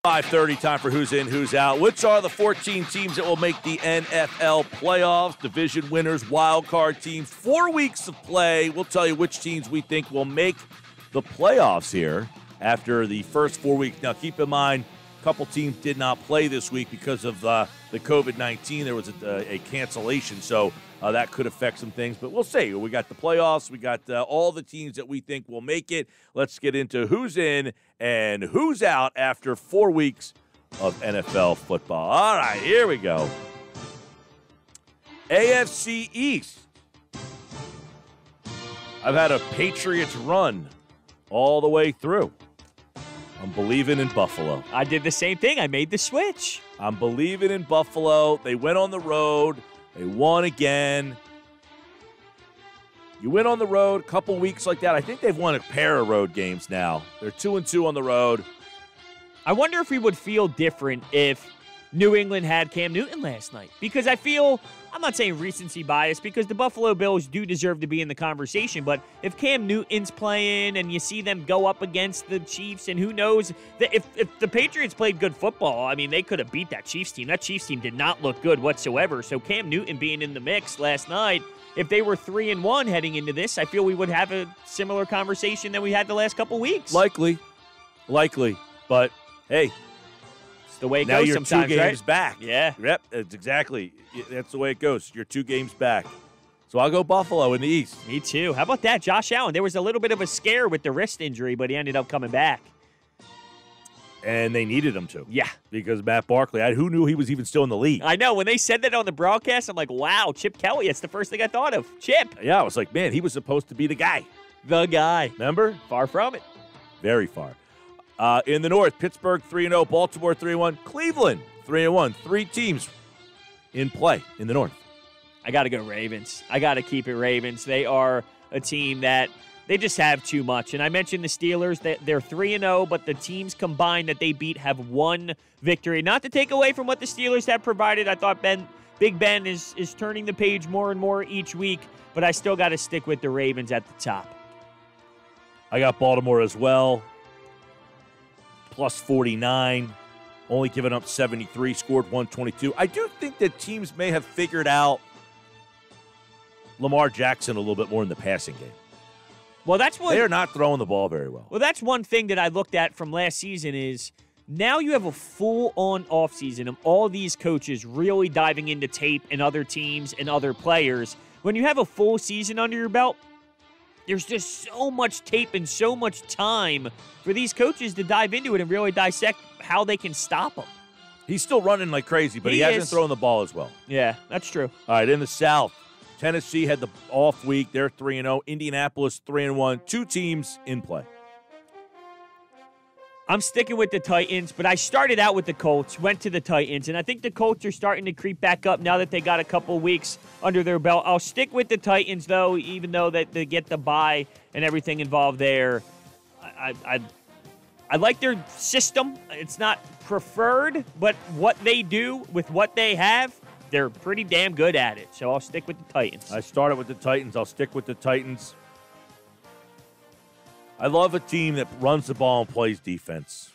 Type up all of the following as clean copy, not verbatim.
5:30, time for Who's In, Who's Out. Which are the 14 teams that will make the NFL playoffs? Division winners, wild card teams. 4 weeks of play. We'll tell you which teams we think will make the playoffs here after the first 4 weeks. Now, keep in mind, a couple teams did not play this week because of the COVID-19. There was a cancellation, so that could affect some things. But we'll see. We got the playoffs. We got all the teams that we think will make it. Let's get into who's in and who's out after 4 weeks of NFL football. All right, here we go. AFC East. I've had a Patriots run all the way through. I'm believing in Buffalo. I did the same thing. I made the switch. I'm believing in Buffalo. They went on the road. They won again. You went on the road a couple weeks like that. I think they've won a pair of road games now. They're 2-2 on the road. I wonder if we would feel different if New England had Cam Newton last night. Because I feel, I'm not saying recency bias, because the Buffalo Bills do deserve to be in the conversation, but if Cam Newton's playing and you see them go up against the Chiefs, and who knows, if the Patriots played good football, I mean, they could have beat that Chiefs team. That Chiefs team did not look good whatsoever. So Cam Newton being in the mix last night, if they were 3-1 heading into this, I feel we would have a similar conversation that we had the last couple weeks. Likely. But, hey, the way it now goes you're sometimes, 2 games right? back. Yeah. Yep, that's the way it goes. You're 2 games back. So I'll go Buffalo in the East. Me too. How about that? Josh Allen, there was a little bit of a scare with the wrist injury, but he ended up coming back. And they needed him to. Yeah. Because Matt Barkley, who knew he was even still in the league? I know. When they said that on the broadcast, I'm like, wow, Chip Kelly. That's the first thing I thought of. Chip. Yeah, I was like, man, he was supposed to be the guy. The guy. Remember? Far from it. Very far. In the North, Pittsburgh 3-0, Baltimore 3-1, Cleveland 3-1. 3 teams in play in the North. I got to go Ravens. I got to keep it Ravens. They are a team that they just have too much. And I mentioned the Steelers. They're 3-0, but the teams combined that they beat have 1 victory. Not to take away from what the Steelers have provided. I thought Big Ben is turning the page more and more each week, but I still got to stick with the Ravens at the top. I got Baltimore as well. Plus 49, only given up 73, scored 122. I do think that teams may have figured out Lamar Jackson a little bit more in the passing game. Well, that's what they're not throwing the ball very well. Well, that's one thing that I looked at from last season is now you have a full-on offseason of all these coaches really diving into tape and other teams and other players. When you have a full season under your belt, there's just so much tape and so much time for these coaches to dive into it and really dissect how they can stop him. He's still running like crazy, but he hasn't thrown the ball as well. Yeah, that's true. All right, in the South, Tennessee had the off week. They're 3-0. Indianapolis 3-1. 2 teams in play. I'm sticking with the Titans, but I started out with the Colts, went to the Titans, and I think the Colts are starting to creep back up now that they got a couple weeks under their belt. I'll stick with the Titans, though, even though that they get the bye and everything involved there. I like their system. It's not preferred, but what they do with what they have, they're pretty damn good at it. So I'll stick with the Titans. I started with the Titans. I'll stick with the Titans. I love a team that runs the ball and plays defense.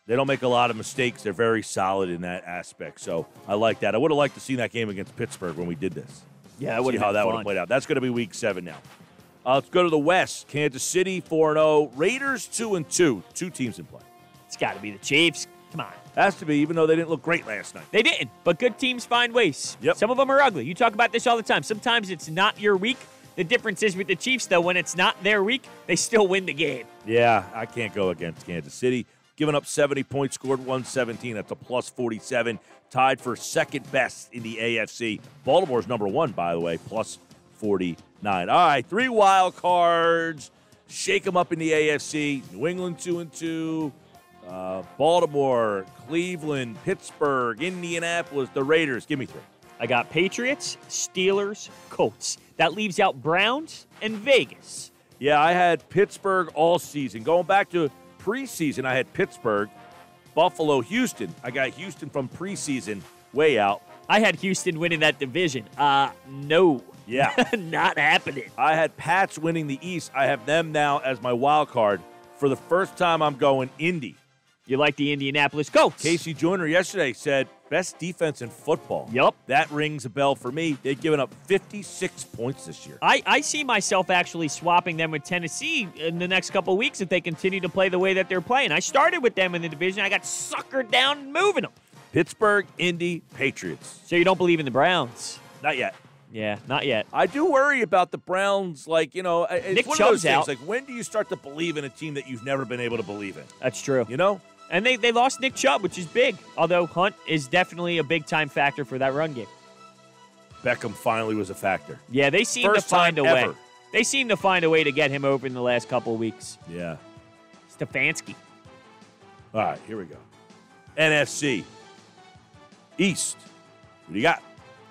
They don't make a lot of mistakes. They're very solid in that aspect. So I like that. I would have liked to see that game against Pittsburgh when we did this. Yeah, that would have been fun. See how that would have played out. That's going to be week 7 now. Let's go to the West. Kansas City 4-0. Raiders 2-2. 2 teams in play. It's got to be the Chiefs. Come on. Has to be, even though they didn't look great last night. They didn't, but good teams find ways. Yep. Some of them are ugly. You talk about this all the time. Sometimes it's not your week. The difference is with the Chiefs, though, when it's not their week, they still win the game. Yeah, I can't go against Kansas City. Giving up 70 points, scored 117. That's a plus 47. Tied for second best in the AFC. Baltimore's number 1, by the way, plus 49. All right, 3 wild cards. Shake them up in the AFC. New England 2-2. Baltimore, Cleveland, Pittsburgh, Indianapolis, the Raiders. Give me 3. I got Patriots, Steelers, Colts. That leaves out Browns and Vegas. Yeah, I had Pittsburgh all season. Going back to preseason, I had Pittsburgh, Buffalo, Houston. I got Houston from preseason way out. I had Houston winning that division. No. Yeah. Not happening. I had Pats winning the East. I have them now as my wild card. For the first time, I'm going Indy. You like the Indianapolis Colts. Casey Joyner yesterday said, best defense in football. Yup. That rings a bell for me. They've given up 56 points this year. I see myself actually swapping them with Tennessee in the next couple of weeks if they continue to play the way that they're playing. I started with them in the division. I got suckered down and moving them. Pittsburgh, Indy, Patriots. So you don't believe in the Browns? Not yet. Yeah, not yet. I do worry about the Browns. Like, it's Nick one Chubb's of those things. out. Like, when do you start to believe in a team that you've never been able to believe in? That's true. You know? And they lost Nick Chubb, which is big. Although Hunt is definitely a big-time factor for that run game. Beckham finally was a factor. Yeah, they seem to find a way. Ever. They seem to find a way to get him over in the last couple of weeks. Yeah. Stefanski. All right, here we go. NFC. East. What do you got?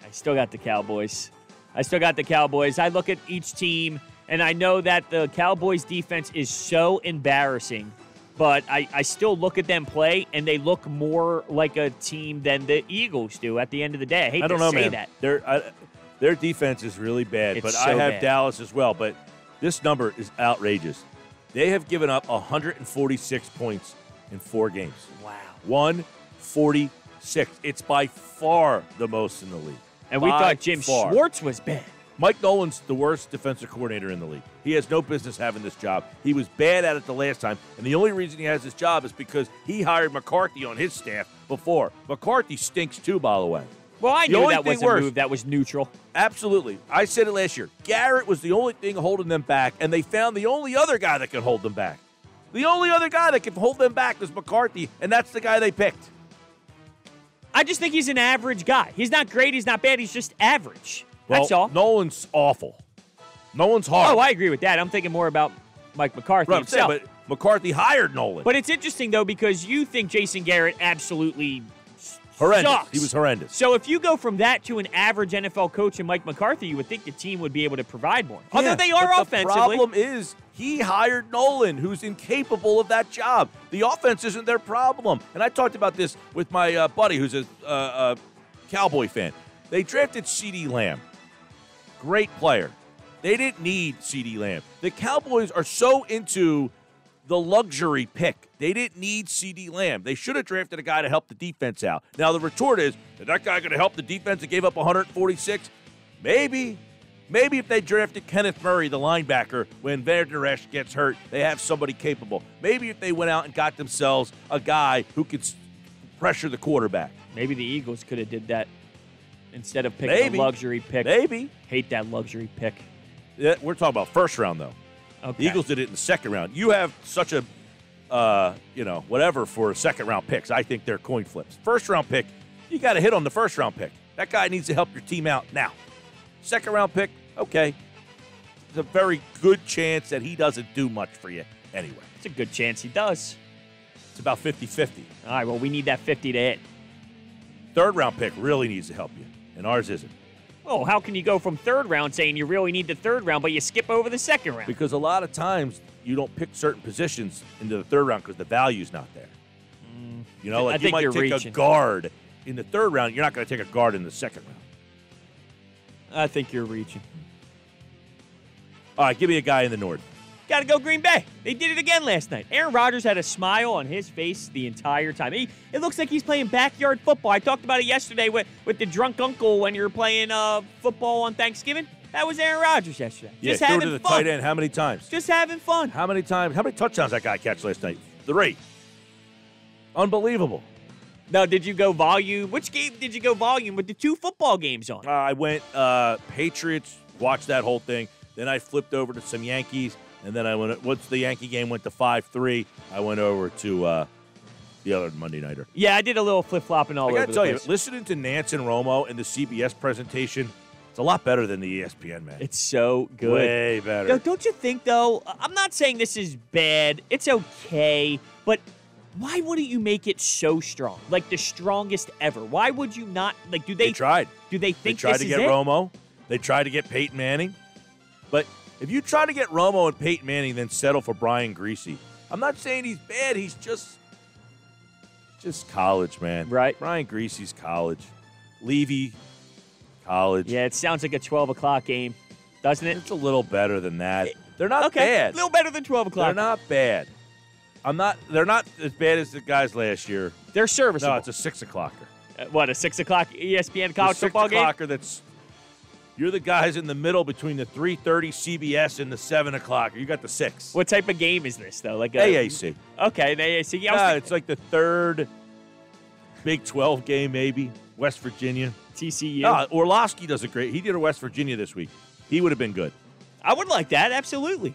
I still got the Cowboys. I look at each team, and I know that the Cowboys' defense is so embarrassing, but I still look at them play, and they look more like a team than the Eagles do at the end of the day. I hate to say that. Their defense is really bad, but I have Dallas as well. But this number is outrageous. They have given up 146 points in 4 games. Wow. 146. It's by far the most in the league. And we thought Jim Schwartz was bad. Mike Nolan's the worst defensive coordinator in the league. He has no business having this job. He was bad at it the last time, and the only reason he has this job is because he hired McCarthy on his staff before. McCarthy stinks too, by the way. Well, I knew that was a move that was neutral. Absolutely. I said it last year. Garrett was the only thing holding them back, and they found the only other guy that could hold them back. The only other guy that could hold them back was McCarthy, and that's the guy they picked. I just think he's an average guy. He's not great. He's not bad. He's just average. Well, that's all. Nolan's awful. Nolan's hard. Oh, I agree with that. I'm thinking more about Mike McCarthy himself. But McCarthy hired Nolan. But it's interesting, though, because you think Jason Garrett absolutely horrendous. Sucks. He was horrendous. So if you go from that to an average NFL coach and Mike McCarthy, you would think the team would be able to provide more. Yeah, although they are offensively. The problem is he hired Nolan, who's incapable of that job. The offense isn't their problem. And I talked about this with my buddy who's a Cowboy fan. They drafted CeeDee Lamb. Great player. They didn't need CeeDee Lamb. The Cowboys are so into the luxury pick. They didn't need CeeDee Lamb. They should have drafted a guy to help the defense out. Now, the retort is that guy going to help the defense that gave up 146? Maybe. Maybe if they drafted Kenneth Murray, the linebacker, when Van Der Esch gets hurt, they have somebody capable. Maybe if they went out and got themselves a guy who could pressure the quarterback. Maybe the Eagles could have did that instead of picking a luxury pick. Maybe. Hate that luxury pick. Yeah, we're talking about first round, though. Okay. The Eagles did it in the second round. You have such a, whatever for second-round picks. I think they're coin flips. First-round pick, you got to hit on the first-round pick. That guy needs to help your team out now. Second-round pick, okay. There's a very good chance that he doesn't do much for you anyway. It's a good chance he does. It's about 50-50. All right, well, we need that 50 to hit. Third-round pick really needs to help you, and ours isn't. Oh, how can you go from third round saying you really need the third round, but you skip over the second round? Because a lot of times you don't pick certain positions into the third round because the value's not there. You know, like you might take a guard in the third round. You're not going to take a guard in the second round. I think you're reaching. All right, give me a guy in the North. Got to go Green Bay. They did it again last night. Aaron Rodgers had a smile on his face the entire time. It looks like he's playing backyard football. I talked about it yesterday with the drunk uncle when you're playing football on Thanksgiving. That was Aaron Rodgers yesterday. Yeah, just having threw to the fun. tight end how many times? Just having fun. How many times? How many touchdowns that guy catch last night? 3. Unbelievable. Now, did you go volume? Which game did you go volume with the 2 football games on? I went Patriots, watched that whole thing. Then I flipped over to some Yankees. And then I went. Once the Yankee game went to 5-3, I went over to the other Monday nighter. Yeah, I did a little flip-flopping all over the place. I got to tell you, listening to Nance and Romo and the CBS presentation, it's a lot better than the ESPN, man. It's so good. Way better. Now, don't you think, though, I'm not saying this is bad. It's okay. But why wouldn't you make it so strong? Like the strongest ever. Why would you not? Like, do they tried. Do they think they tried this to is get it? Romo? They tried to get Peyton Manning. But if you try to get Romo and Peyton Manning, then settle for Brian Greasy. I'm not saying he's bad. He's just college, man. Right. Brian Greasy's college. Levy, college. Yeah, it sounds like a 12 o'clock game, doesn't it? It's a little better than that. They're not bad. A little better than 12 o'clock. They're not bad. They're not as bad as the guys last year. They're serviceable. No, it's a 6 o'clocker. What, a 6 o'clock ESPN college football game? 6 o'clocker you're the guys in the middle between the 3:30 CBS and the 7 o'clock. You got the 6. What type of game is this, though? Like AAC. Okay, the AAC. Yeah, it's like the third Big 12 game, maybe. West Virginia. TCU. Orlovsky does it great. He did a West Virginia this week. He would have been good. I would like that, absolutely.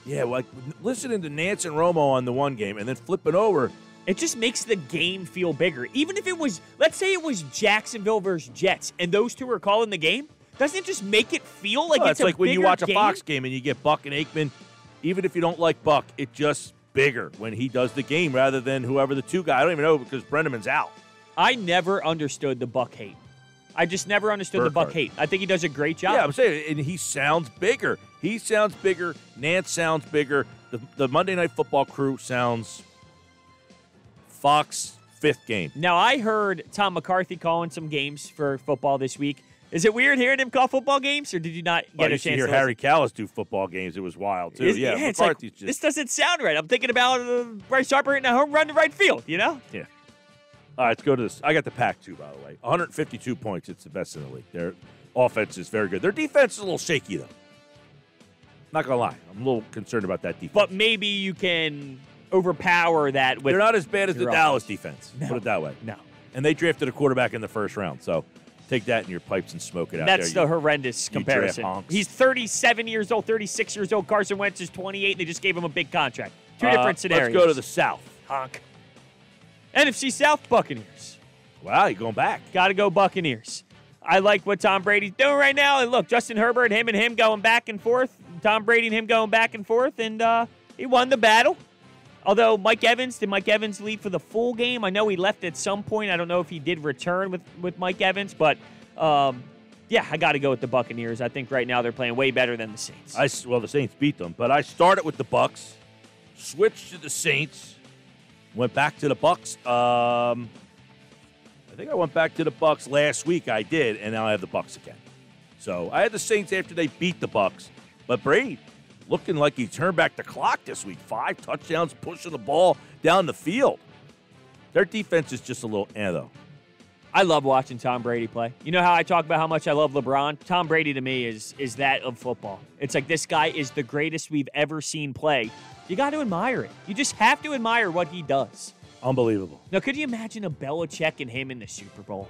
Yeah, like listening to Nance and Romo on the one game and then flipping over. It just makes the game feel bigger. Even if it was, let's say it was Jacksonville versus Jets, and those two are calling the game, doesn't it just make it feel like it's like when you watch game? A Fox game and you get Buck and Aikman, even if you don't like Buck, it's just bigger when he does the game rather than whoever the two guys. I don't even know because Brenneman's out. I never understood the Buck hate. I just never understood the Buck hate. I think he does a great job. Yeah, I'm saying, and he sounds bigger. He sounds bigger. Nance sounds bigger. The Monday Night Football crew sounds Fox 5th game. Now, I heard Tom McCarthy calling some games for football this week. Is it weird hearing him call football games, or did you not get a chance to hear Harry Callis do football games? It was wild, too. It's like, this doesn't sound right. I'm thinking about Bryce Harper hitting a home run to right field, you know? Yeah. All right, let's go to this. I got the Pac-2, by the way. 152 points. It's the best in the league. Their offense is very good. Their defense is a little shaky, though. Not going to lie. I'm a little concerned about that defense. But maybe you can overpower that with. They're not as bad as the Dallas defense. No. Put it that way. No. And they drafted a quarterback in the first round. So take that in your pipes and smoke it out. That's the horrendous comparison. He's 37 years old, 36 years old. Carson Wentz is 28, and they just gave him a big contract. Two different scenarios. Let's go to the South. Honk. NFC South, Buccaneers. Wow, you're going back. Got to go Buccaneers. I like what Tom Brady's doing right now. And look, Justin Herbert, him and him going back and forth. Tom Brady and him going back and forth. And he won the battle. Although did Mike Evans leave for the full game? I know he left at some point. I don't know if he did return with Mike Evans. But, yeah, I got to go with the Buccaneers. I think right now they're playing way better than the Saints. The Saints beat them. But I started with the Bucs, switched to the Saints, went back to the Bucs. I think I went back to the Bucs last week. I did, and now I have the Bucs again. So I had the Saints after they beat the Bucs. But Brady looking like he turned back the clock this week. 5 touchdowns, pushing the ball down the field. Their defense is just a little though. I love watching Tom Brady play. You know how I talk about how much I love LeBron? Tom Brady to me is that of football. It's like this guy is the greatest we've ever seen play. You got to admire it. You just have to admire what he does. Unbelievable. Now, could you imagine a Belichick and him in the Super Bowl?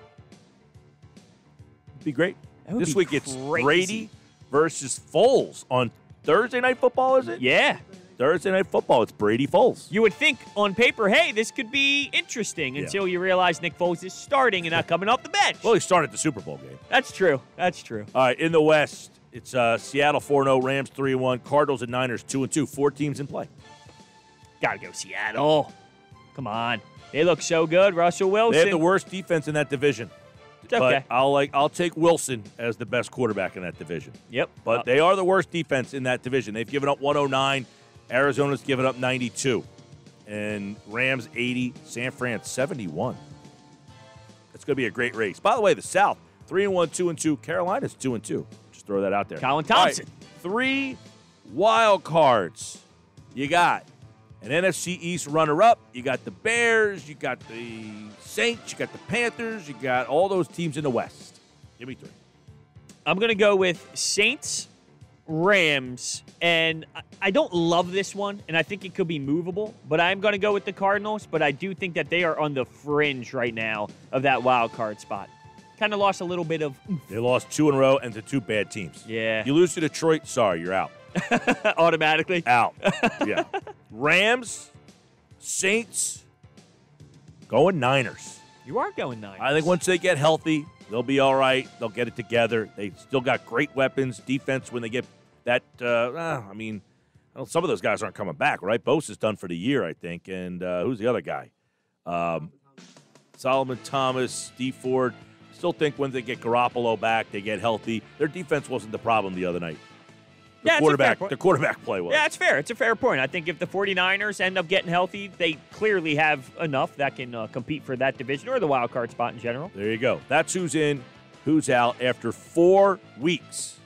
It'd be great. This week it's crazy. Brady versus Foles on Thursday Night Football, is it? Yeah. Thursday Night Football. It's Brady Foles. You would think on paper, hey, this could be interesting until you realize Nick Foles is starting and not coming off the bench. Well, he started the Super Bowl game. That's true. That's true. All right, in the West, it's Seattle 4-0, Rams 3-1, Cardinals and Niners 2-2. 4 teams in play. Gotta go Seattle. Come on. They look so good. Russell Wilson. They have the worst defense in that division. It's okay. But I'll take Wilson as the best quarterback in that division. Yep. But they are the worst defense in that division. They've given up 109. Arizona's given up 92. And Rams 80. San Fran 71. It's going to be a great race. By the way, the South, 3-1, 2-2. Carolina's 2-2. Just throw that out there. Colin Thompson. Right, 3 wild cards. You got an NFC East runner-up. You got the Bears. You got the Saints. You got the Panthers. You got all those teams in the West. Give me 3. I'm going to go with Saints, Rams, and I don't love this one, and I think it could be movable, but I'm going to go with the Cardinals, but I do think that they are on the fringe right now of that wild card spot. Kind of lost a little bit of oomph. They lost 2 in a row and to 2 bad teams. Yeah. You lose to Detroit, sorry, you're out. Automatically? Out. Yeah. Rams, Saints, going Niners. You are going Niners. I think once they get healthy, they'll be all right. They'll get it together. They still got great weapons, defense when they get that. Some of those guys aren't coming back, right? Bosa's done for the year, I think. And who's the other guy? Solomon Thomas, Steve Ford. Still think when they get Garoppolo back, they get healthy. Their defense wasn't the problem the other night. The quarterback play was. Yeah, it's fair. It's a fair point. I think if the 49ers end up getting healthy, they clearly have enough that can compete for that division or the wild card spot in general. There you go. That's who's in, who's out after 4 weeks